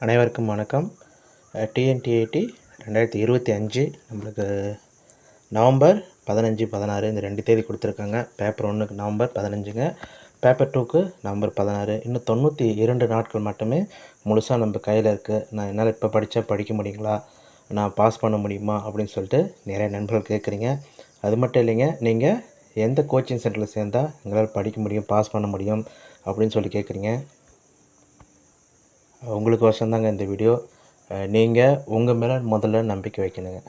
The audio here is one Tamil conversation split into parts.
அனைவருக்கும் வணக்கம். டிஎன்டிஐடி 2025 நம்மளுக்கு நவம்பர் 15, 16 இந்த 2 தேதி கொடுத்துருக்காங்க. பேப்பர் 1க்கு நவம்பர் 15ங்க, பேப்பர் 2க்கு நவம்பர் 16. இன்னும் 92 நாட்கள் மட்டுமே முழுசாக நம்ம கையில் இருக்குது. நான் என்னால் இப்போ படித்தா படிக்க முடியுங்களா, நான் பாஸ் பண்ண முடியுமா அப்படின்னு சொல்லிட்டு நிறைய நண்பர்கள் கேட்குறீங்க. அது மட்டும் இல்லைங்க, நீங்கள் எந்த கோச்சிங் சென்டரில் சேர்ந்தால் எங்களால் படிக்க முடியும், பாஸ் பண்ண முடியும் அப்படின்னு சொல்லி கேட்குறீங்க. உங்களுக்கு வசந்தாங்க இந்த வீடியோ. நீங்கள் உங்கள் மேலே முதல்ல நம்பிக்கை வைக்கணுங்க.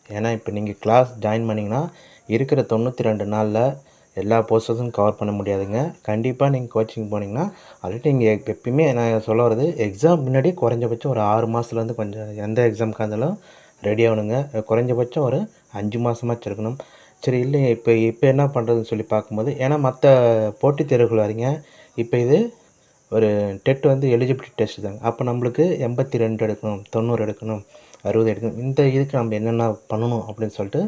ஏன்னா இப்போ நீங்கள் கிளாஸ் ஜாயின் பண்ணிங்கன்னா இருக்கிற 92 நாளில் எல்லா போர்ஷன்ஸும் கவர் பண்ண முடியாதுங்க. கண்டிப்பாக நீங்கள் கோச்சிங் போனீங்கன்னா ஆல்ரெடி நீங்கள் எப்பயுமே நான் சொல்ல வர்றது, எக்ஸாம் முன்னாடி குறைஞ்சபட்சம் ஒரு 6 மாதத்துலேருந்து கொஞ்சம் எந்த எக்ஸாமுக்காக இருந்தாலும் ரெடி ஆகணுங்க. குறைஞ்சபட்சம் ஒரு 5 மாதமாச்சும் இருக்கணும். சரி, இல்லைங்க இப்போ என்ன பண்ணுறதுன்னு சொல்லி பார்க்கும்போது, ஏன்னா மற்ற போட்டித் தேர்வுகள் வரீங்க, இப்போ இது ஒரு டெட் வந்து எலிஜிபிலிட்டி டெஸ்ட் தாங்க. அப்போ நம்மளுக்கு 82 எடுக்கணும், 90 எடுக்கணும், 60 எடுக்கணும். இந்த இதுக்கு நம்ம என்னென்ன பண்ணணும் அப்படின்னு சொல்லிட்டு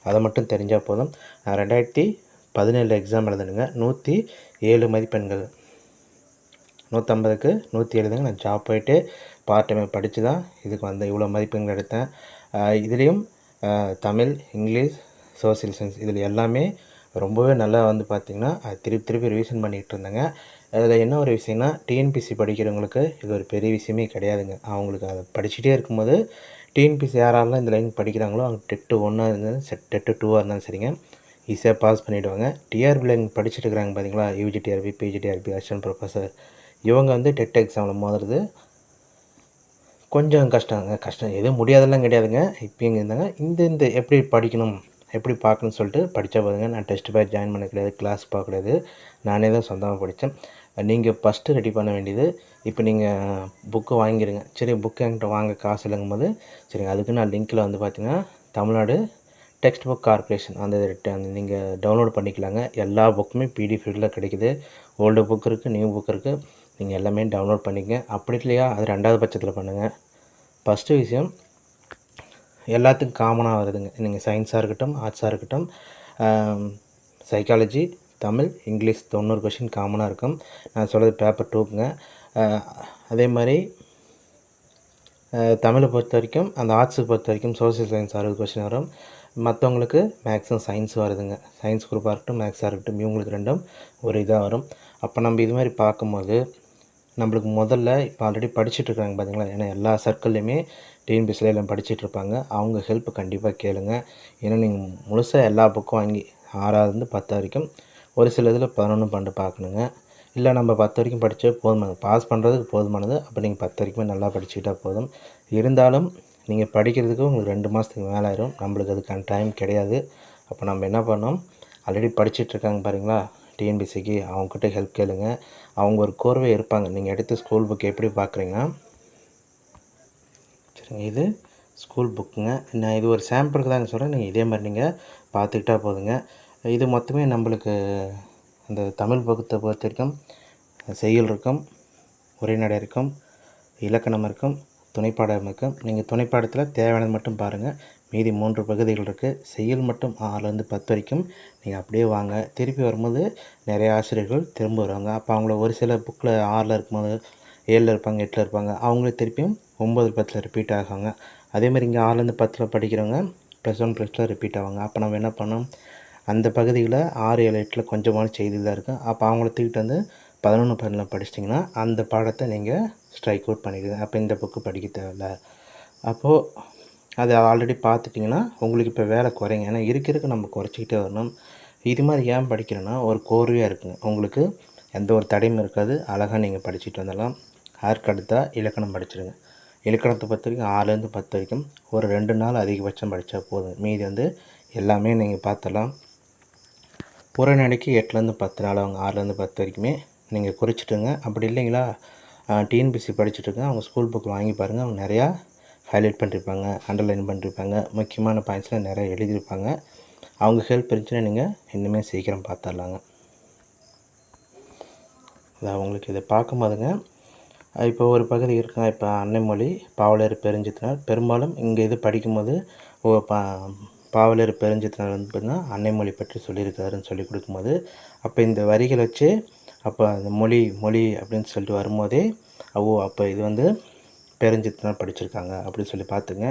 அதை மட்டும் தெரிஞ்சால் போதும். 2017 எக்ஸாம் எழுதுனுங்க, 107 மதிப்பெண்கள், 150க்கு 107 நான் ஜாப் போயிட்டு பார்ட் டைம் படித்து தான் இதுக்கு வந்தேன். இவ்வளோ மதிப்பெண்கள் எடுத்தேன். இதுலேயும் தமிழ், இங்கிலீஷ், சோசியல் சயின்ஸ் இதில் எல்லாமே ரொம்பவே நல்லா வந்து பார்த்திங்கன்னா திருப்பி ரிவிஷன் பண்ணிகிட்டு இருந்தேங்க. அதில் என்ன ஒரு விஷயம்னா, டிஎன்பிசி படிக்கிறவங்களுக்கு இது ஒரு பெரிய விஷயமே கிடையாதுங்க. அவங்களுக்கு அதை படிச்சுட்டே இருக்கும்போது டிஎன்பிசி யாரெல்லாம் இந்த லைன் படிக்கிறாங்களோ அவங்க டெட்டு 1 இருந்தாலும் டெட்டு 2 இருந்தாலும் சரிங்க, ஈஸியாக பாஸ் பண்ணிவிடுவாங்க. டிஆர்பி லைன் படிச்சுட்டு இருக்கிறாங்க பார்த்தீங்களா, யூஜிடிஆர்பி, பிஜிடிஆர்பி, அசிஸ்டன்ட் ப்ரொஃபஸர், இவங்க வந்து டெட் எக்ஸாமில் மோதுறது கொஞ்சம் கஷ்டம் எதுவும் முடியாதெல்லாம் கிடையாதுங்க. இப்போ இங்கே இருந்தாங்க இந்த எப்படி படிக்கணும், எப்படி பார்க்கணுன்னு சொல்லிட்டு படித்தா போதுங்க. நான் டெஸ்ட் பேட்ச் ஜாயின் பண்ண கிடையாது, கிளாஸ் பார்க்கக்கூடாது, நானே தான் சொந்தமாக படித்தேன். நீங்கள் ஃபஸ்ட்டு ரெடி பண்ண வேண்டியது, இப்போ நீங்கள் புக்கு வாங்கிடுங்க. சரி, புக்கு என்கிட்ட வாங்க காசு இல்லைங்கும் போது, சரிங்க, அதுக்கு நான் லிங்க்கில் வந்து பார்த்திங்கன்னா தமிழ்நாடு டெக்ஸ்ட் புக் கார்ப்பரேஷன் அந்த நீங்கள் டவுன்லோட் பண்ணிக்கலாங்க. எல்லா புக்குமே பிடிஎஃபில் கிடைக்குது. ஓல்டு புக் இருக்குது, நியூ புக் இருக்குது, நீங்கள் எல்லாமே டவுன்லோட் பண்ணிக்கங்க. அப்படி இல்லையா அது 2வது பட்சத்தில் பண்ணுங்கள். ஃபஸ்ட்டு விஷயம் எல்லாத்துக்கும் காமனாக வருதுங்க. நீங்கள் சயின்ஸாக இருக்கட்டும், ஆர்ட்ஸாக இருக்கட்டும், சைக்காலஜி, தமிழ், இங்கிலீஷ் 90 கொஷின் காமனாக இருக்கும். நான் சொல்கிறது பேப்பர் 2க்குங்க. அதே மாதிரி தமிழை பொறுத்த வரைக்கும், அந்த ஆர்ட்ஸுக்கு பொறுத்த வரைக்கும் சோசியல் சயின்ஸ் 60 கொஷின் வரும். மற்றவங்களுக்கு மேக்ஸும் சயின்ஸ் வருதுங்க. சயின்ஸ் குரூப்பாக இருக்கட்டும், மேக்ஸாக இருக்கட்டும், இவங்களுக்கு ரெண்டும் ஒரு இதாக வரும். அப்போ நம்ம இது மாதிரி பார்க்கும்போது நம்மளுக்கு முதல்ல இப்போ ஆல்ரெடி படிச்சுட்ருக்காங்க பார்த்தீங்களா, ஏன்னா எல்லா சர்க்கிள்லையுமே டிஎன்பிசியில் எல்லாம் படிச்சுட்ருப்பாங்க. அவங்க ஹெல்ப் கண்டிப்பாக கேளுங்க. ஏன்னா நீங்கள் முழுசாக எல்லா புக்கும் வாங்கி 6ஆவதுலேருந்து 10 வரைக்கும் ஒரு சில இதில் 11, 12 பார்க்கணுங்க. இல்லை நம்ம 10 வரைக்கும் படித்தே போதுமானது, பாஸ் பண்ணுறதுக்கு போதுமானது. அப்போ நீங்கள் 10 வரைக்குமே நல்லா படிச்சுக்கிட்டால் போதும். இருந்தாலும் நீங்கள் படிக்கிறதுக்கு உங்களுக்கு 2 மாதத்துக்கு மேலே ஆயிரும். நம்மளுக்கு அதுக்கான டைம் கிடையாது. அப்போ நம்ம என்ன பண்ணோம், ஆல்ரெடி படிச்சுட்ருக்காங்க பாருங்களா டிஎன்பிசிக்கு, அவங்கக்கிட்ட ஹெல்ப் கேளுங்க. அவங்க ஒரு கோர்வை இருப்பாங்க. நீங்கள் எடுத்து ஸ்கூல் புக் எப்படி பார்க்குறீங்கன்னா, சரிங்க, இது ஸ்கூல் புக்குங்க. நான் இது ஒரு சாம்பிளுக்கு தாங்க சொல்கிறேன், நீங்கள் இதே மாதிரி நீங்கள் பார்த்துக்கிட்டா போதுங்க. இது மொத்தமே நம்மளுக்கு அந்த தமிழ் புக்கத்தை பொறுத்த வரைக்கும் செய்யுள் இருக்கும், உரைநடை இருக்கும், இலக்கணம் இருக்கும், துணைப்பாடம் இருக்கும். நீங்கள் துணைப்பாடத்தில் தேவையானது மட்டும் பாருங்கள். மீதி 3 பகுதிகள் இருக்குது. செய்யுள் மட்டும் 6லேருந்து 10 வரைக்கும் நீங்கள் அப்படியே வாங்க. திருப்பி வரும்போது நிறைய ஆசிரியர்கள் திரும்ப வருவாங்க. அப்போ அவங்கள ஒரு சில புக்கில் 6ல் இருக்கும்போது 7ல் இருப்பாங்க, 8ல் இருப்பாங்க, அவங்களே திருப்பியும் 9, 10ல் ரிப்பீட் ஆகுவாங்க. அதேமாதிரி இங்கே 6லேருந்து 10ல் படிக்கிறவங்க +1, +2 ரிப்பீட் ஆவாங்க. அப்போ நம்ம என்ன பண்ணோம், அந்த பகுதியில் 6, 7, 8ல் கொஞ்சமான செய்தி தான் இருக்கும். அப்போ அவங்கள தூக்கிட்டு வந்து 11, 12 படிச்சிட்டிங்கன்னா அந்த பாடத்தை நீங்கள் ஸ்ட்ரைக் அவுட் பண்ணிடுங்க. அப்போ இந்த புக்கு படிக்க தேவையில்ல. அப்போது அதை ஆல்ரெடி பார்த்துட்டிங்கன்னா உங்களுக்கு இப்போ வேலை குறைங்க. ஏன்னா இருக்க நம்ம குறைச்சிக்கிட்டே வரணும். இது மாதிரி ஏன் படிக்கிறேன்னா, ஒரு கோர்வையாக இருக்குங்க, உங்களுக்கு எந்த ஒரு தடையும் இருக்காது, அழகாக நீங்கள் படிச்சுட்டு வந்துடலாம். அதற்கு அடுத்தா இலக்கணம் படிச்சிடுங்க. இலக்கணத்தை பொறுத்த வரைக்கும் 6லேருந்து 10 வரைக்கும் ஒரு 2 நாள் அதிகபட்சம் படித்தா போதும். மீதி வந்து எல்லாமே நீங்கள் பார்த்துடலாம். உரைநடைக்கு 8லேருந்து 10 நாள், அவங்க 6லேருந்து 10 வரைக்குமே நீங்கள் குறிச்சிட்டுங்க. அப்படி இல்லைங்களா, டிஎன்பிசி படிச்சுட்ருக்கேன், அவங்க ஸ்கூல் புக் வாங்கி பாருங்கள். அவங்க நிறையா ஹைலைட் பண்ணியிருப்பாங்க, அண்டர்லைன் பண்ணியிருப்பாங்க, முக்கியமான பாயிண்ட்ஸ்லாம் நிறைய எழுதியிருப்பாங்க. அவங்க ஹெல்ப் இருந்துச்சுன்னா நீங்கள் இன்னுமே சீக்கிரம் பார்த்துடலாங்க. அதான் உங்களுக்கு இதை பார்க்கும்போதுங்க, இப்போ ஒரு பகுதி இருக்குங்க, இப்போ அன்னைமொழி, பாவலர் பெருஞ்சித்தினார். பெரும்பாலும் இங்கே இது படிக்கும்போது பாவலர் பெருஞ்சித்தினார் வந்து பார்த்திங்கன்னா அன்னைமொழி பற்றி சொல்லியிருக்காருன்னு சொல்லி கொடுக்கும்போது, அப்போ இந்த வரிகள் வச்சு அப்போ அந்த மொழி அப்படின்னு சொல்லிட்டு வரும்போதே அப்போ இது வந்து பேரஞ்சத்தினால் படிச்சிருக்காங்க அப்படின்னு சொல்லி பார்த்துங்க.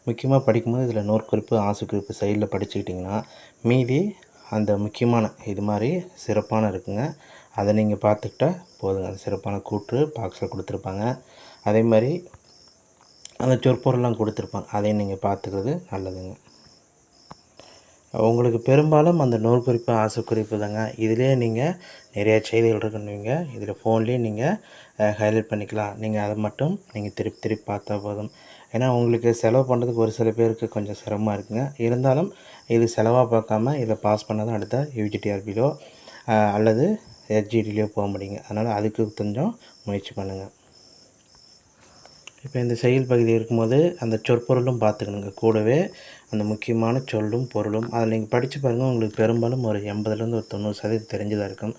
முக்கியமாக படிக்கும்போது இதில் நோட்குறிப்பு, ஆசுக்குறிப்பு சைடில் படிச்சுக்கிட்டிங்கன்னா மீதி அந்த முக்கியமான இது மாதிரி சிறப்பான இருக்குங்க. அதை நீங்கள் பார்த்துக்கிட்டா போதுங்க. அந்த சிறப்பான கூற்று பாக்ஸில் கொடுத்துருப்பாங்க. அதே மாதிரி அந்த சொற்பொருள்லாம் கொடுத்துருப்பாங்க. அதையும் நீங்கள் பார்த்துக்கிறது நல்லதுங்க. உங்களுக்கு பெரும்பாலும் அந்த நூல் குறிப்பு, ஆசைக்குறிப்பு தாங்க. இதிலே நீங்கள் நிறையா செய்திகள் இருக்குன்னுவீங்க. இதில் ஃபோன்லேயே நீங்கள் ஹைலைட் பண்ணிக்கலாம். நீங்கள் அதை மட்டும் நீங்கள் திருப்பி திருப்பி பார்த்தா போதும். ஏன்னா உங்களுக்கு செலவு பண்ணுறதுக்கு ஒரு சில பேருக்கு கொஞ்சம் சிரமமாக இருக்குங்க. இருந்தாலும் இது செலவாக பார்க்காம இதை பாஸ் பண்ணால் தான் அடுத்த யூஜிடிஆர்பிலோ அல்லது எஸ்ஜிடிலையோ போக முடியுங்க. அதனால் அதுக்கு கொஞ்சம் முயற்சி பண்ணுங்கள். இப்போ இந்த செயல் பகுதி இருக்கும்போது அந்த சொற்பொருளும் பார்த்துக்கணுங்க. கூடவே அந்த முக்கியமான சொல்லும் பொருளும் அதில் நீங்கள் படித்து பாருங்கள். உங்களுக்கு பெரும்பாலும் ஒரு 80லேருந்து ஒரு 90% தெரிஞ்சதாக இருக்கும்.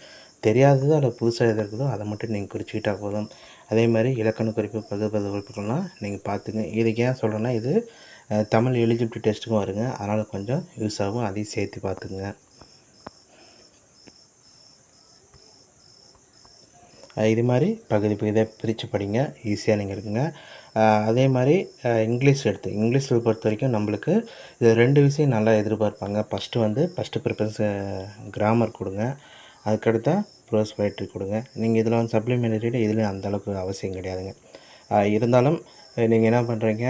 தெரியாதது அதில் புதுசாக எது இருக்குதோ அதை மட்டும் நீங்கள் குறிச்சிக்கிட்டா போதும். அதே மாதிரி இலக்கண குறிப்பு, பகுப்பது குறிப்புகள்லாம் நீங்கள் பார்த்துங்க. இதுக்கு ஏன் சொல்கிறேன்னா இது தமிழ் எலிஜிபிலிட்டி டெஸ்ட்டுக்கும் வருங்க. அதனால் கொஞ்சம் யூஸ் ஆகும். அதையும் சேர்த்து பார்த்துக்குங்க. இது மாதிரி பகுதி பகுதியாக பிரித்து படிங்க. ஈஸியாக நீங்கள் இருக்குங்க. அதே மாதிரி இங்கிலீஷில் பொறுத்த வரைக்கும் நம்மளுக்கு இது 2 விஷயம் நல்லா எதிர்பார்ப்பாங்க. ஃபஸ்ட்டு ப்ரிஃபரன்ஸ் கிராமர் கொடுங்க. அதுக்கடுத்தா ப்ரோஸ் பொயட்ரி கொடுங்க. நீங்கள் இதில் வந்து சப்ளிமெண்டரியில் இதுலேயும் அந்தளவுக்கு அவசியம் கிடையாதுங்க. இருந்தாலும் நீங்கள் என்ன பண்ணுறீங்க,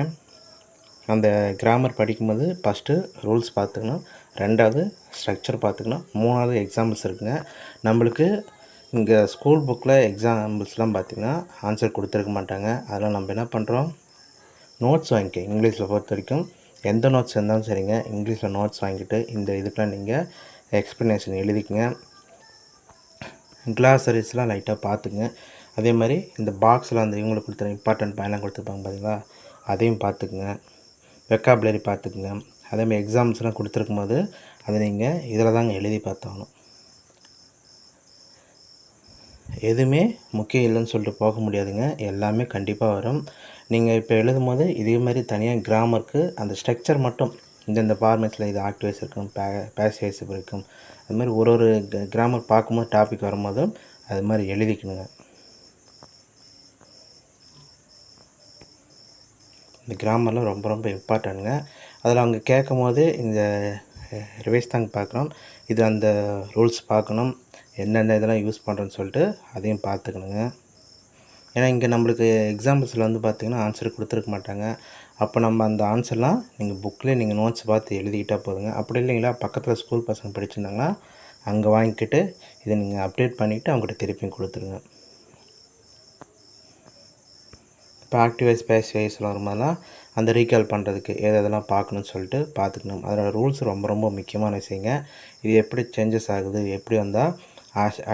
அந்த கிராமர் படிக்கும்போது ஃபஸ்ட்டு ரூல்ஸ் பார்த்துக்கணும், 2வது ஸ்ட்ரக்சர் பார்த்துக்கணும், 3வது எக்ஸாம்பிள்ஸ் இருக்குங்க. நம்மளுக்கு இங்கே ஸ்கூல் புக்கில் எக்ஸாம்பிள்ஸ்லாம் பார்த்திங்கன்னா ஆன்சர் கொடுத்துருக்க மாட்டாங்க. அதனால் நம்ம என்ன பண்ணுறோம், நோட்ஸ் வாங்கிக்க. இங்கிலீஷில் பொறுத்த வரைக்கும் எந்த நோட்ஸ் இருந்தாலும் சரிங்க, இங்கிலீஷில் நோட்ஸ் வாங்கிட்டு இந்த இதுக்கெலாம் நீங்கள் எக்ஸ்ப்ளனேஷன் எழுதிக்கங்க. கிளாஸரிஸ்லாம் லைட்டாக பார்த்துங்க. அதே மாதிரி இந்த பாக்ஸில் அந்த இவங்களுக்கு கொடுத்துரு இம்பார்ட்டன்ட் பாயிண்ட்லாம் கொடுத்துருப்பாங்க பார்த்தீங்களா, அதையும் பார்த்துக்குங்க. வெக்காபுலரி பார்த்துக்குங்க. அதேமாதிரி எக்ஸாம்ஸ்லாம் கொடுத்துருக்கும் போது அதை நீங்கள் இதில் தாங்க எழுதி பார்த்தாகணும். எதுவுமே முக்கியம் இல்லைன்னு சொல்லிட்டு போக முடியாதுங்க. எல்லாமே கண்டிப்பாக வரும். நீங்கள் இப்போ எழுதும்போது இதே மாதிரி தனியாக கிராமருக்கு அந்த ஸ்ட்ரக்சர் மட்டும் இந்தந்த ஃபார்மேட்ஸில் இது ஆக்டிவைஸ் இருக்கும், பேசிவைஸ் இருக்கும். அது மாதிரி ஒரு கிராமர் பார்க்கும்போது டாபிக் வரும்போதும் அது மாதிரி எழுதிக்கணுங்க. இந்த கிராமர்லாம் ரொம்ப ரொம்ப இம்பார்ட்டன்ட்ங்க. அதில் அவங்க கேட்கும் போது இந்த ரிவைஸ் தாங்க பார்க்குறோம். இது அந்த ரூல்ஸ் பார்க்கணும், என்னென்ன இதெல்லாம் யூஸ் பண்ணுறோன்னு சொல்லிட்டு அதையும் பார்த்துக்கணுங்க. ஏன்னா இங்கே நம்மளுக்கு எக்ஸாம்பிள்ஸில் வந்து பார்த்திங்கன்னா ஆன்சர் கொடுத்துருக்க மாட்டாங்க. அப்போ நம்ம அந்த ஆன்சர்லாம் நீங்கள் புக்கில் நீங்கள் நோட்ஸ் பார்த்து எழுதிக்கிட்டால் போதுங்க. அப்படி இல்லைங்களா, பக்கத்தில் ஸ்கூல் பசங்க படிச்சிருந்தாங்கன்னா அங்கே வாங்கிக்கிட்டு இதை நீங்கள் அப்டேட் பண்ணிவிட்டு அவங்ககிட்ட திருப்பியும் கொடுத்துருங்க. இப்போ ஆக்டிவைஸ் பேசிவைஸில் வரும்போதெல்லாம் அந்த ரீகால் பண்ணுறதுக்கு எதெல்லாம் பார்க்கணுன்னு சொல்லிட்டு பார்த்துக்கணும். அதோடய ரூல்ஸ் ரொம்ப ரொம்ப முக்கியமான விஷயங்க. இது எப்படி சேஞ்சஸ் ஆகுது, எப்படி வந்தால்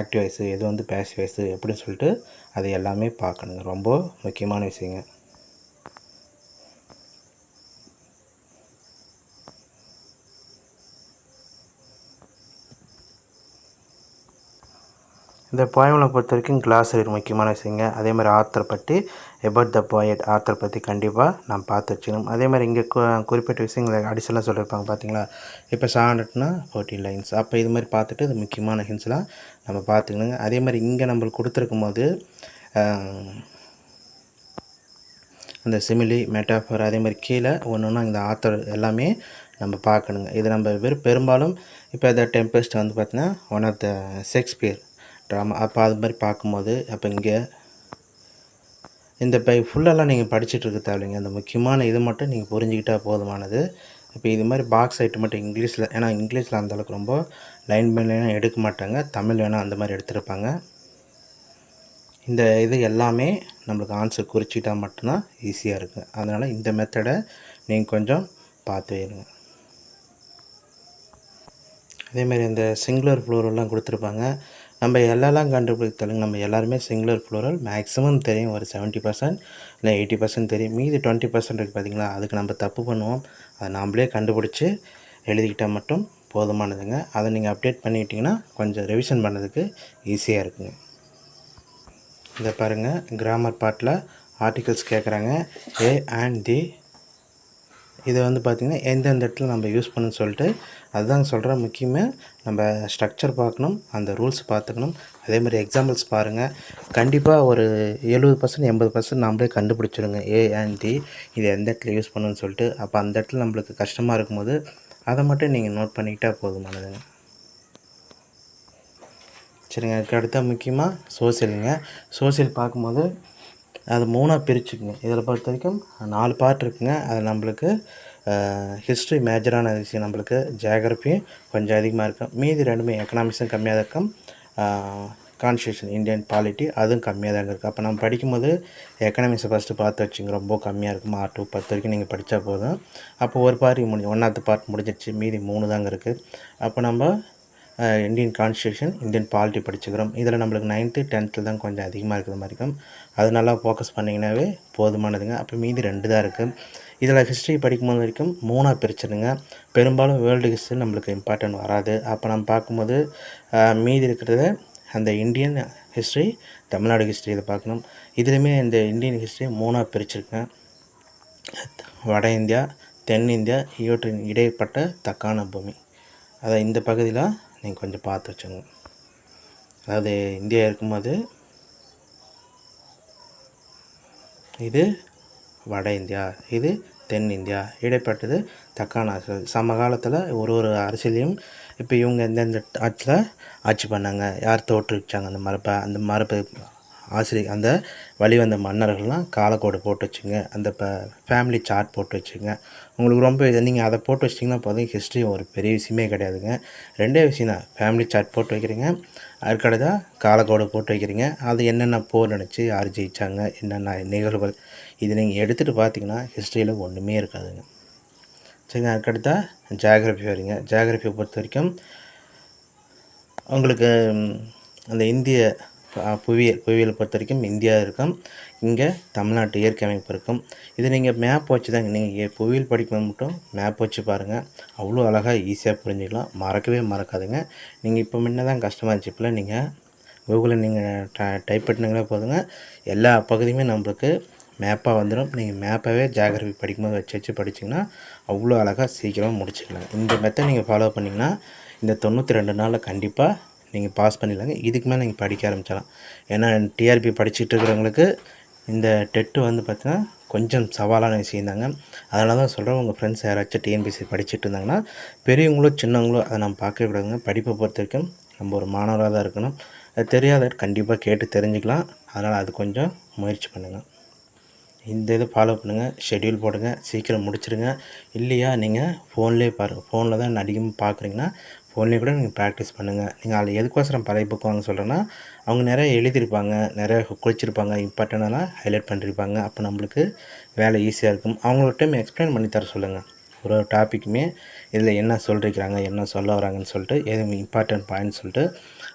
ஆக்டிவைஸு, எது வந்து பேசிவைஸு எப்படின்னு சொல்லிட்டு அது எல்லாமே பார்க்கணுங்க. ரொம்ப முக்கியமான விஷயங்க. இந்த போயமில் பொறுத்த வரைக்கும் கிளாஸ் ஒரு முக்கியமான விஷயங்க. அதே மாதிரி ஆத்தரை பற்றி எபவுட் த போயட் ஆத்தரை பற்றி கண்டிப்பாக நான் பார்த்து வச்சுக்கணும். அதே மாதிரி இங்கே குறிப்பிட்ட விஷயங்களை அடிஷனலாக சொல்லியிருப்பாங்க பார்த்தீங்களா. இப்போ 700னா 14 லைன்ஸ். அப்போ இது மாதிரி பார்த்துட்டு இது முக்கியமான ஹிண்ட்ஸ்லாம் நம்ம பார்த்துக்கணுங்க. அதே மாதிரி இங்கே நம்மளுக்கு கொடுத்துருக்கும் போது அந்த சிமிலி மெட்டாஃபர் அதே மாதிரி கீழே ஒன்று இந்த ஆத்தர் எல்லாமே நம்ம பார்க்கணுங்க. இது நம்ம பெரும்பாலும் இப்போ த டெம்பஸ்ட் வந்து பார்த்திங்கன்னா one of the Shakespeare drama. அப்போ அது மாதிரி பார்க்கும்போது அப்போ இங்கே இந்த ஃபுல்லெல்லாம் நீங்கள் படிச்சுட்டு இருக்க தேவையில்லைங்க. அந்த முக்கியமான இது மட்டும் நீங்கள் புரிஞ்சுக்கிட்டால் போதுமானது. இப்போ இது மாதிரி பாக்ஸ் ஐட்டம் மட்டும் இங்கிலீஷில், ஏன்னா இங்கிலீஷில் அந்தளவுக்கு ரொம்ப லைன் பை லைனாக எடுக்க மாட்டாங்க, தமிழ் வேணால் அந்த மாதிரி எடுத்துருப்பாங்க. இந்த இது எல்லாமே நம்மளுக்கு ஆன்சர் குறிச்சிக்கிட்டால் மட்டும்தான் ஈஸியாக இருக்குது. அதனால் இந்த மெத்தடை நீங்கள் கொஞ்சம் பார்த்து வைங்க. அதேமாதிரி இந்த சிங்குலர் ப்ளூரல்லாம் கொடுத்துருப்பாங்க. நம்ம எல்லாம் கண்டுபிடித்தாலும் நம்ம எல்லாருமே சிங்குலர் ப்ளூரல் மேக்ஸிமம் தெரியும். ஒரு 70% இல்லை 80% தெரியும். மீதி 20% இருக்குது பார்த்திங்களா, அதுக்கு நம்ம தப்பு பண்ணுவோம். அதை நாம்ளே கண்டுபிடிச்சி எழுதிக்கிட்டால் மட்டும் போதுமானதுங்க. அதை நீங்கள் அப்டேட் பண்ணிக்கிட்டிங்கன்னா கொஞ்சம் ரிவிஷன் பண்ணுறதுக்கு ஈஸியாக இருக்குங்க. இதை பாருங்கள், கிராமர் பார்ட்டில் ஆர்டிகல்ஸ் கேட்குறாங்க. ஏ அண்ட் தி இதை வந்து பார்த்திங்கன்னா எந்தெந்த இடத்துல நம்ம யூஸ் பண்ணணும்னு சொல்லிட்டு அதுதாங்க சொல்கிறேன். முக்கியமாக நம்ம ஸ்ட்ரக்சர் பார்க்கணும், அந்த ரூல்ஸ் பார்த்துக்கணும். அதே மாதிரி எக்ஸாம்பிள்ஸ் பாருங்கள். கண்டிப்பாக ஒரு 70% 80% நம்மளே கண்டுபிடிச்சிடுங்க ஏ அண்ட் டி இது எந்த இடத்துல யூஸ் பண்ணணும்னு சொல்லிட்டு. அப்போ அந்த இடத்துல நம்மளுக்கு கஷ்டமாக இருக்கும்போது அதை மட்டும் நீங்கள் நோட் பண்ணிக்கிட்டால் போதுமானதுங்க. சரிங்க. அதுக்கு அடுத்த முக்கியமாக சோசியலுங்க. சோசியல் பார்க்கும்போது அது 3ஆக பிரிச்சுக்குங்க. இதில் பொறுத்த வரைக்கும் 4 பார்ட் இருக்குங்க. அது நம்மளுக்கு ஹிஸ்ட்ரி மேஜரான விஷயம், நம்மளுக்கு ஜியாகிரஃபியும் கொஞ்சம் அதிகமாக இருக்கும். மீதி 2மே எக்கனாமிக்ஸும் கம்மியாக தான் இருக்கும். கான்ஸ்டியூஷன் இந்தியன் பாலிட்டி அதுவும் கம்மியாக தாங்க இருக்குது. அப்போ நம்ம படிக்கும்போது எக்கனாமிக்ஸை ஃபஸ்ட்டு பார்த்து வச்சுங்க. ரொம்ப கம்மியாக இருக்கும். 6 to 10 வரைக்கும் நீங்கள் படித்தா போதும். அப்போ ஒரு பார்ட் ஒன்றாவது பார்ட் முடிஞ்சிடுச்சு, மீதி 3 தாங்க இருக்குது. அப்போ நம்ம இந்தியன் கான்ஸ்டியூஷன் இந்தியன் பாலிட்டி படிச்சுக்கிறோம். இதில் நம்மளுக்கு 9th 10th தான் கொஞ்சம் அதிகமாக இருக்கிற மாதிரி இருக்கும். அது நல்லா ஃபோக்கஸ் பண்ணிங்கன்னாவே போதுமானதுங்க. அப்போ மீதி 2 தான் இருக்குது. இதில் ஹிஸ்ட்ரி படிக்கும்போது வரைக்கும் 3ஆக பிரிச்சிடுங்க. பெரும்பாலும் வேர்ல்டு ஹிஸ்ட்ரி நம்மளுக்கு இம்பார்ட்டன்ட் வராது. அப்போ நம்ம பார்க்கும்போது மீதி இருக்கிறத அந்த இந்தியன் ஹிஸ்ட்ரி, தமிழ்நாடு ஹிஸ்ட்ரி இதை பார்க்கணும். இதுலேயுமே இந்த இந்தியன் ஹிஸ்ட்ரி 3ஆக பிரிச்சிருக்கேன். வட இந்தியா, தென் இந்தியா, இவற்றின் இடைப்பட்ட தக்கான பூமி. அதை இந்த பகுதியில் நீங்கள் கொஞ்சம் பார்த்து வச்சுங்க. அதாவது இந்தியா இருக்கும்போது இது வட இந்தியா, இது தென் இந்தியா, இடைப்பட்டது தக்கான அரசியல். சமகாலத்தில் ஒரு அரசியலையும் இப்போ இவங்க எந்தெந்த ஆட்சியில் ஆட்சி பண்ணாங்க, யார் தோற்றுவிச்சாங்க, அந்த மரபு அந்த வழிவந்த மன்னர்கள்லாம் காலக்கோடு போட்டு வச்சுங்க. அந்த ஃபேமிலி சார்ட் போட்டு வச்சுங்க. உங்களுக்கு ரொம்ப நீங்கள் அதை போட்டு வச்சிட்டிங்கன்னா போதும். ஹிஸ்ட்ரி ஒரு பெரிய விஷயமே கிடையாதுங்க. 2 விஷயம் தான், ஃபேமிலி சார்ட் போட்டு வைக்கிறீங்க, அதுக்கடுத்ததாக காலக்கோடு போட்டு வைக்கிறீங்க. அது என்னென்ன போர் நடந்துச்சு, யார் ஜெயித்தாங்க, என்னென்ன நிகழ்வுகள், இது நீங்கள் எடுத்துகிட்டு பார்த்தீங்கன்னா ஹிஸ்ட்ரியில் ஒன்றுமே இருக்காதுங்க. சரிங்க. அதுக்கடுத்தா ஜியாகிரஃபி வரீங்க. ஜியாகிரஃபியை பொறுத்த வரைக்கும் உங்களுக்கு அந்த இந்திய புவியியலை பொறுத்த வரைக்கும் இந்தியா இருக்கும். இங்கே தமிழ்நாட்டு இயற்கை அமைப்பு இருக்கும். இது நீங்கள் மேப் வச்சு தாங்க, நீங்கள் புவியியல் படிக்கும்போது மட்டும் மேப் வச்சு பாருங்கள். அவ்வளோ அழகாக ஈஸியாக புரிஞ்சுக்கலாம். மறக்கவே மறக்காதுங்க. நீங்கள் இப்போ முன்ன தான் கஷ்டமாக இருந்துச்சு. இப்போலாம் நீங்கள் கூகுளில் நீங்கள் டைப் பண்ணிங்களே போதுங்க, எல்லா பகுதியுமே நம்மளுக்கு மேப்பாக வந்துடும். நீங்கள் மேப்பாகவே ஜியாகிரஃபி படிக்கும்போது வச்சு படிச்சிங்கன்னா அவ்வளோ அழகாக சீக்கிரமாக முடிச்சிடலாம். இந்த மெத்தட் நீங்கள் ஃபாலோ பண்ணிங்கன்னா இந்த 92 நாளில் கண்டிப்பாக நீங்கள் பாஸ் பண்ணிடலாங்க. இதுக்கு மேலே நீங்கள் படிக்க ஆரம்பிச்சிடலாம். ஏன்னா டிஆர்பி படிச்சுட்டு இருக்கிறவங்களுக்கு இந்த டெட்டு வந்து பார்த்திங்கன்னா கொஞ்சம் சவாலான விஷயம் தாங்க. அதனால தான் சொல்கிறேன், உங்கள் ஃப்ரெண்ட்ஸ் யாராச்சும் டிஎன்பிசி படிச்சுட்டு இருந்தாங்கன்னா பெரியவங்களோ சின்னவங்களோ அதை நம்ம பார்க்கவே கூடாதுங்க. படிப்பை பொறுத்த வரைக்கும் நம்ம ஒரு மாணவராக தான் இருக்கணும். அது தெரியாத கண்டிப்பாக கேட்டு தெரிஞ்சுக்கலாம். அதனால் அது கொஞ்சம் முயற்சி பண்ணுங்கள். இந்த இதை ஃபாலோ பண்ணுங்கள். ஷெட்யூல் போடுங்க, சீக்கிரம் முடிச்சிடுங்க. இல்லையா நீங்கள் ஃபோன்லேயே பாருங்கள். ஃபோனில் தான் அதிகமாக பார்க்குறீங்கன்னா ஃபோன்லேயே கூட நீங்கள் ப்ராக்டிஸ் பண்ணுங்கள். நீங்கள் அதில் எதுக்கோசரம் பழைய புக் வாங்க சொல்கிறேன்னா, அவங்க நிறைய எழுதியிருப்பாங்க, நிறைய குறிச்சிருப்பாங்க, இம்பார்ட்டன்டெல்லாம் ஹைலைட் பண்ணியிருப்பாங்க. அப்போ நம்மளுக்கு வேலை ஈஸியாக இருக்கும். அவங்களோட டைம் எக்ஸ்பிளைன் பண்ணி தர சொல்லுங்கள். ஒரு டாப்பிக்குமே இதில் என்ன சொல்லியிருக்கிறாங்க, என்ன சொல்ல வராங்கன்னு சொல்லிட்டு, எது இம்பார்ட்டன்ட் பாயிண்ட்ஸ் சொல்லிட்டு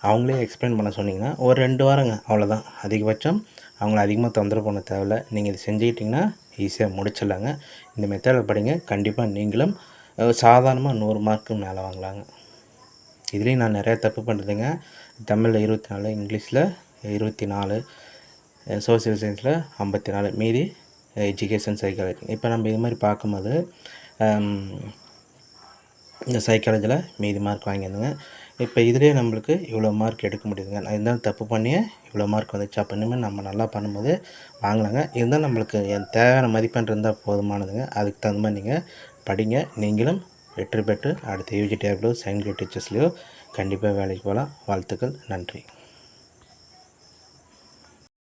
அவங்களே எக்ஸ்பிளைன் பண்ண சொன்னிங்கன்னா ஒரு 2 வாரங்க அவ்வளோதான். அதிகபட்சம் அவங்கள அதிகமாக தொந்தரவு பண்ண தேவையில்ல. நீங்கள் இது செஞ்சுக்கிட்டிங்கன்னா ஈஸியாக முடிச்சிடலாங்க. இந்த மெத்தடில் படிங்க. கண்டிப்பாக நீங்களும் சாதாரணமாக 100 மார்க்கு மேலே வாங்கலாங்க. இதுலேயும் நான் நிறையா தப்பு பண்ணுறதுங்க. தமிழில் 24, இங்கிலீஷில் 24, சோசியல் சயின்ஸில் 54, மீதி எஜுகேஷன் சைக்காலஜி. இப்போ நம்ம இது மாதிரி பார்க்கும்போது இந்த சைக்காலஜியில் மீதி மார்க் வாங்கியிருந்தேங்க. இப்போ இதிலே நம்மளுக்கு இவ்வளோ மார்க் எடுக்க முடியுதுங்க. நான் இருந்தாலும் தப்பு பண்ணியே இவ்வளோ மார்க் வந்துச்சு. அப்போ இனிமேல் நம்ம நல்லா பண்ணும்போது வாங்கலாங்க. இருந்தாலும் நம்மளுக்கு தேவையான மதிப்பெண் இருந்தால் போதுமானதுங்க. அதுக்கு தகுந்த மாதிரி நீங்கள் படிங்க. நீங்களும் வெற்றி பெற்று அடுத்த யூஜி டேப்லோ செகண்ட் கிரேட் டீச்சர்ஸ்லையோ கண்டிப்பாக வேலைக்கு போகலாம். வாழ்த்துக்கள். நன்றி.